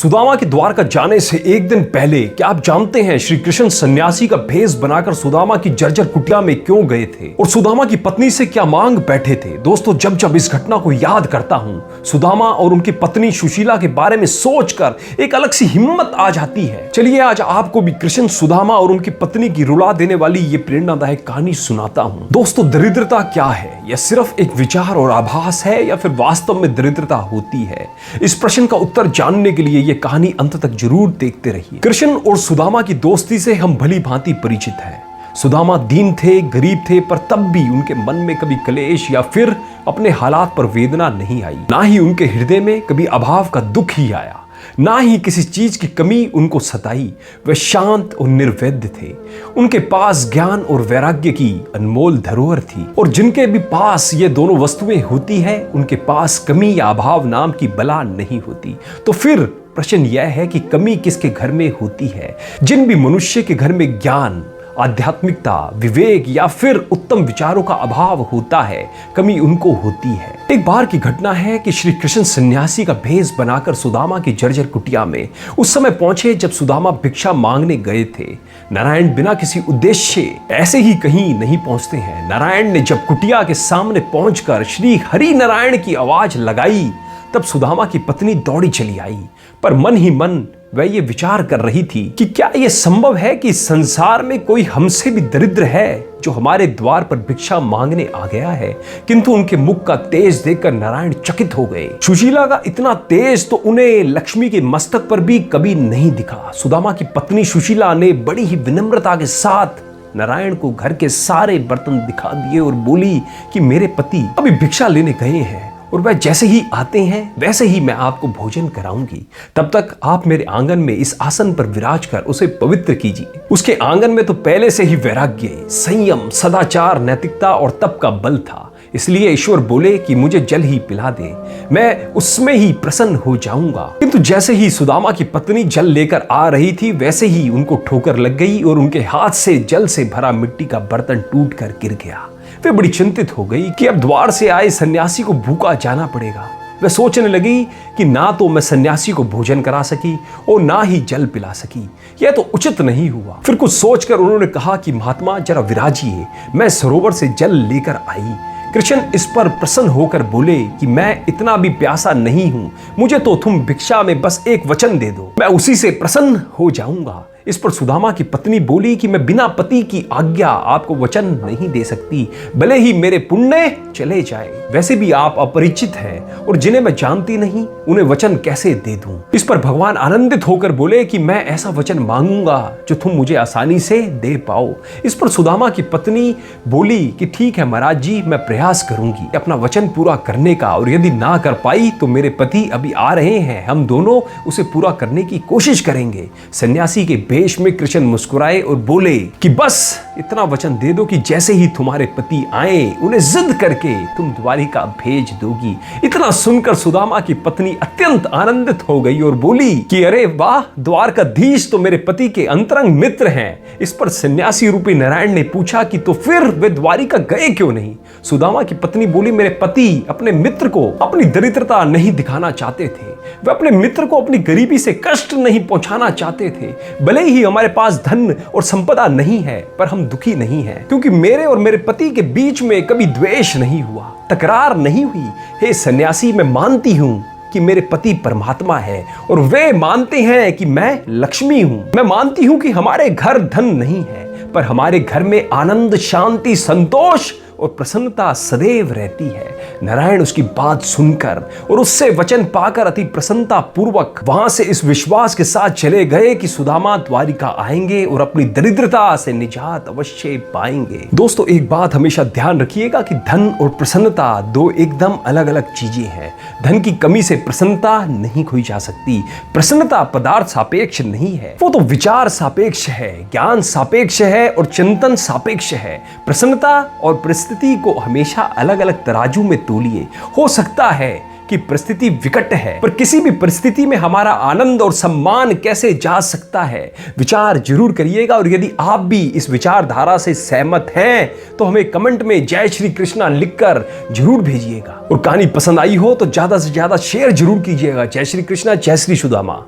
सुदामा के द्वारका जाने से एक दिन पहले क्या आप जानते हैं श्री कृष्ण सन्यासी का भेष बनाकर सुदामा की जर्जर कुटिया में क्यों गए थे और सुदामा की पत्नी से क्या मांग बैठे थे। दोस्तों, जब जब इस घटना को याद करता हूं, सुदामा और उनकी पत्नी सुशीला के बारे में सोचकर एक अलग सी हिम्मत आ जाती है। चलिए आज आपको भी कृष्ण, सुदामा और उनकी पत्नी की रुला देने वाली ये प्रेरणादायक कहानी सुनाता हूं। दोस्तों, दरिद्रता क्या है? यह सिर्फ एक विचार और आभास है या फिर वास्तव में दरिद्रता होती है? इस प्रश्न का उत्तर जानने के लिए यह कहानी अंत तक जरूर देखते रहिए। कृष्ण और सुदामा की दोस्ती से हम भली भांति परिचित हैं। सुदामा दीन थे, गरीब थे, पर तब भी उनके मन में कभी क्लेश या फिर अपने हालात पर वेदना नहीं आई। ना ही उनके हृदय में कभी अभाव का दुख ही आया, ना ही किसी चीज की कमी उनको सताई। वे शांत और निर्वेद थे। उनके पास ज्ञान और वैराग्य की अनमोल धरोहर थी, और जिनके भी पास ये दोनों वस्तुएं होती है उनके पास कमी या अभाव नाम की बला नहीं होती। तो फिर प्रश्न यह है कि कमी किसके घर में होती है? जिन भी मनुष्य के घर में ज्ञान, आध्यात्मिकता, विवेक या फिर उत्तम विचारों का अभाव होता है, कमी उनको होती है। एक बार की घटना है कि श्री कृष्ण सन्यासी का भेष बनाकर सुदामा की जर्जर कुटिया में उस समय पहुंचे जब सुदामा भिक्षा मांगने गए थे। नारायण बिना किसी उद्देश्य ऐसे ही कहीं नहीं पहुंचते हैं। नारायण ने जब कुटिया के सामने पहुंचकर श्री हरि नारायण की आवाज लगाई, तब सुदामा की पत्नी दौड़ी चली आई, पर मन ही मन वह ये विचार कर रही थी कि क्या यह संभव है कि संसार में कोई हमसे भी दरिद्र है जो हमारे द्वार पर भिक्षा मांगने आ गया है। किंतु उनके मुख का तेज देखकर नारायण चकित हो गए। सुशीला का इतना तेज तो उन्हें लक्ष्मी के मस्तक पर भी कभी नहीं दिखा। सुदामा की पत्नी सुशीला ने बड़ी ही विनम्रता के साथ नारायण को घर के सारे बर्तन दिखा दिए और बोली कि मेरे पति अभी भिक्षा लेने गए हैं और वह जैसे ही आते हैं वैसे ही मैं आपको भोजन कराऊंगी। तब तक आप मेरे आंगन में इस आसन पर विराज कर उसे पवित्र कीजिए। उसके आंगन में तो पहले से ही वैराग्य, संयम, सदाचार, नैतिकता और तप का बल था, इसलिए ईश्वर बोले कि मुझे जल ही पिला दे, मैं उसमें ही प्रसन्न हो जाऊंगा। किंतु जैसे ही सुदामा की पत्नी जल लेकर आ रही थी वैसे ही उनको ठोकर लग गई और उनके हाथ से जल से भरा मिट्टी का बर्तन टूट कर गिर गया। वे बड़ी चिंतित हो गई कि अब द्वार से आए सन्यासी को भूखा जाना पड़ेगा। वह सोचने लगी कि ना तो मैं सन्यासी को भोजन करा सकी और ना ही जल पिला सकी, यह तो उचित नहीं हुआ। फिर कुछ सोचकर उन्होंने कहा कि महात्मा जरा विराजिए, मैं सरोवर से जल लेकर आई। कृष्ण इस पर प्रसन्न होकर बोले कि मैं इतना भी प्यासा नहीं हूं, मुझे तो तुम भिक्षा में बस एक वचन दे दो, मैं उसी से प्रसन्न हो जाऊंगा। इस पर सुदामा की पत्नी बोली कि मैं बिना पति की आज्ञा आपको वचन नहीं दे सकती, भले ही मेरे पुण्य चले जाए। वैसे भी आप अपरिचित हैं और जिन्हें मैं जानती नहीं उन्हें वचन कैसे दे दूं। इस पर भगवान आनंदित होकर बोले कि मैं ऐसा वचन मांगूंगा जो तुम मुझे आसानी से दे पाओ। इस पर सुदामा की पत्नी बोली कि ठीक है महाराज जी, मैं प्रयास करूंगी अपना वचन पूरा करने का, और यदि ना कर पाई तो मेरे पति अभी आ रहे हैं, हम दोनों उसे पूरा करने की कोशिश करेंगे। सन्यासी के भेष में कृष्ण मुस्कुराए और बोले कि बस इतना वचन दे दो कि जैसे ही तुम्हारे पति आए उन्हें जिद करके तुम द्वारिका भेज दोगी। इतना सुनकर सुदामा की पत्नी अत्यंत आनंदित हो गई और बोली कि अरे वाह, द्वारकाधीश तो मेरे पति के अंतरंग मित्र हैं। इस पर सन्यासी रूपी नारायण ने पूछा कि तो फिर वे द्वारिका गए क्यों नहीं? सुदामा की पत्नी बोली मेरे पति अपने मित्र को अपनी दरिद्रता नहीं दिखाना चाहते थे, वे अपने मित्र को अपनी गरीबी से कष्ट नहीं पहुंचाना चाहते थे। भले ही हमारे पास धन और संपदा नहीं है, पर हम दुखी नहीं हैं, क्योंकि मेरे और मेरे पति के बीच में कभी द्वेष नहीं हुआ, तकरार नहीं हुई। हे सन्यासी, मैं मानती हूं कि मेरे पति परमात्मा है और वे मानते हैं कि मैं लक्ष्मी हूं। मैं मानती हूं कि हमारे घर धन नहीं है, पर हमारे घर में आनंद, शांति, संतोष और प्रसन्नता सदैव रहती है। नारायण उसकी बात सुनकर और उससे वचन पाकर अति प्रसन्नता पूर्वक वहां से इस विश्वास के साथ चले गए कि सुदामा द्वारिका आएंगे और अपनी दरिद्रता से निजात अवश्य पाएंगे। दोस्तों, एक बात हमेशा ध्यान रखिएगा कि धन और प्रसन्नता दो एकदम अलग अलग चीजें हैं। धन की कमी से प्रसन्नता नहीं खोई जा सकती। प्रसन्नता पदार्थ सापेक्ष नहीं है, वो तो विचार सापेक्ष है, ज्ञान सापेक्ष है और चिंतन सापेक्ष है। प्रसन्नता और परिस्थिति को हमेशा अलग अलग तराजू में तोलिए। हो सकता है कि परिस्थिति विकट है, पर किसी भी परिस्थिति में हमारा आनंद और सम्मान कैसे जा सकता है, विचार जरूर करिएगा। और यदि आप भी इस विचारधारा से सहमत हैं तो हमें कमेंट में जय श्री कृष्णा लिखकर जरूर भेजिएगा। और कहानी पसंद आई हो तो ज्यादा से ज्यादा शेयर जरूर कीजिएगा। जय श्री कृष्णा, जय श्री सुदामा।